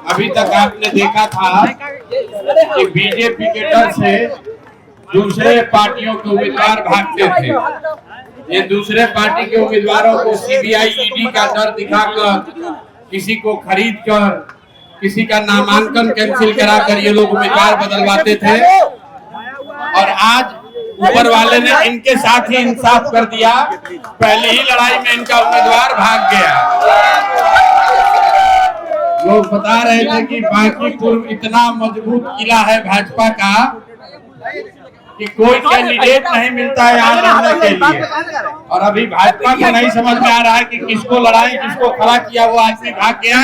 अभी तक आपने देखा था कि बीजेपी के डर से दूसरे पार्टियों के उम्मीदवार भागते थे। ये दूसरे पार्टी के उम्मीदवारों को सीबीआई ईडी का डर दिखाकर, किसी को खरीद कर, किसी का नामांकन कैंसिल कराकर ये लोग उम्मीदवार बदलवाते थे। और आज ऊपर वाले ने इनके साथ ही इंसाफ कर दिया। पहले ही लड़ाई में इनका उम्मीदवार भाग गया। लोग बता रहे थे कि बांकीपुर इतना मजबूत किला है भाजपा का कि कोई कैंडिडेट नहीं मिलता है यहाँ लड़ने के लिए। और अभी भाजपा को नहीं समझ में आ रहा है कि किसको लड़ाई, जिसको खड़ा किया वो आदमी भाग गया,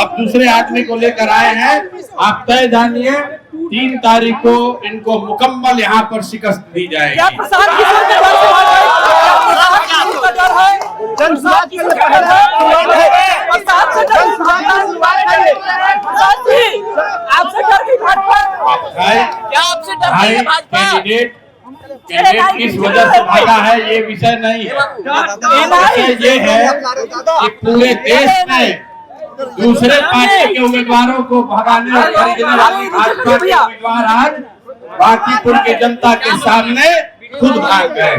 अब दूसरे आदमी को लेकर आए हैं। आप तय जानिए 3 तारीख को इनको मुकम्मल यहाँ पर शिकस्त दी जाएगी। कैंडिडेट किस वजह से भागा है ये विषय नहीं है। विषय ये है कि पूरे देश में दूसरे पार्टी के उम्मीदवारों को भगाने और खरीदने वाली भाजपा के उम्मीदवार आज बांकीपुर की जनता के सामने खुद भाग गए।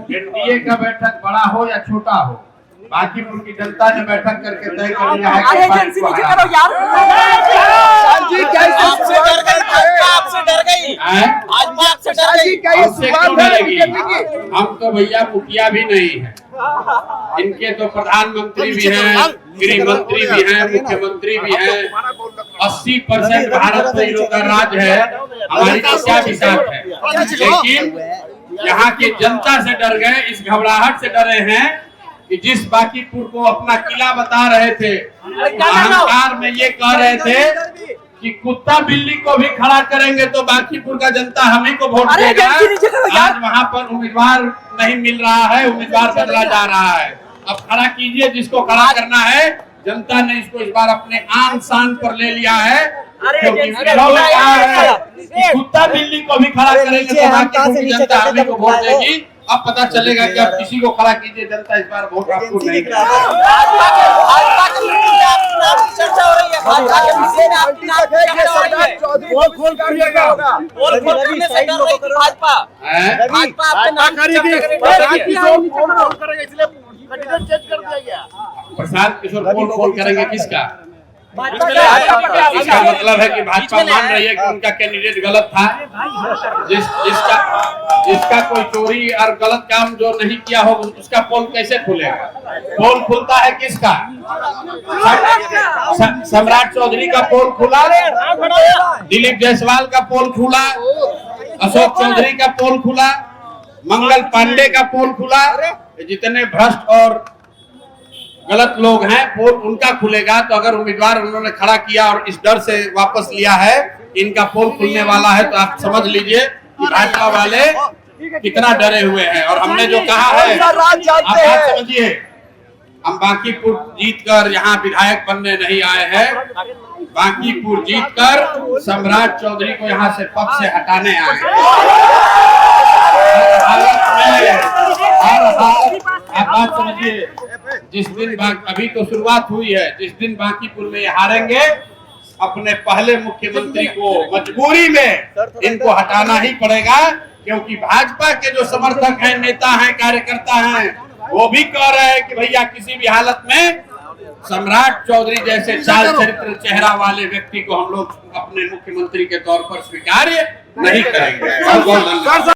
एनडीए का बैठक बड़ा हो या छोटा हो, बांकीपुर की जनता ने बैठक करके तय कर लिया है कि हम तो भैया मुखिया भी नहीं है। इनके तो प्रधानमंत्री भी हैं, गृह मंत्री भी हैं, मुख्यमंत्री भी हैं। 80% भारत में लोगों का राज है, हमारी तो क्या विशाख है। लेकिन यहाँ की जनता से डर गए, इस घबराहट से डरे हैं कि जिस बांकीपुर को अपना किला बता रहे थे, अहंकार में ये कह रहे थे कि कुत्ता बिल्ली को भी खड़ा करेंगे तो बांकीपुर का जनता हम ही को वोट देगा। आज वहाँ पर उम्मीदवार नहीं मिल रहा है, उम्मीदवार बदला जा रहा है। अब खड़ा कीजिए जिसको खड़ा करना है। जनता ने इसको इस बार अपने आन शान पर ले लिया है, क्योंकि कुत्ता बिल्ली को भी खड़ा करेंगे तो बांकीपुर की जनता हम ही को वोट देगी। अब पता चलेगा कि अब किसी को खड़ा कीजिए, जनता इस बार वोट आपको नहीं देगी। प्रशांत किशोर पोल करेंगे किसका? इसका मतलब है कि भाजपा मान रही है कि उनका कैंडिडेट गलत था। जिसका कोई चोरी और गलत काम जो नहीं किया हो उसका पोल कैसे खुलेगा? पोल खुलता है किसका? सम्राट चौधरी का पोल खुला, दिलीप जायसवाल का पोल खुला, अशोक चौधरी का पोल खुला, मंगल पांडे का पोल खुला। जितने भ्रष्ट और गलत लोग हैं पोल उनका खुलेगा। तो अगर उम्मीदवार उन्होंने खड़ा किया और इस डर से वापस लिया है इनका पोल खुलने वाला है, तो आप समझ लीजिए कि भाजपा वाले कितना डरे हुए हैं। और हमने जो कहा है आप बात समझिए, हम बांकीपुर जीतकर यहाँ विधायक बनने नहीं आए हैं। बांकीपुर जीतकर सम्राट चौधरी को यहाँ से पद से हटाने आए हैं। आप बात समझिए, जिस दिन अभी तो शुरुआत हुई है, जिस दिन बांकीपुर में ये हारेंगे अपने पहले मुख्यमंत्री को मजबूरी में इनको हटाना ही पड़ेगा। क्योंकि भाजपा के जो समर्थक हैं, नेता हैं, कार्यकर्ता हैं, वो भी कह रहे हैं कि भैया किसी भी हालत में सम्राट चौधरी जैसे चाल चरित्र चेहरा वाले व्यक्ति को हम लोग अपने मुख्यमंत्री के तौर पर स्वीकार्य नहीं करेंगे।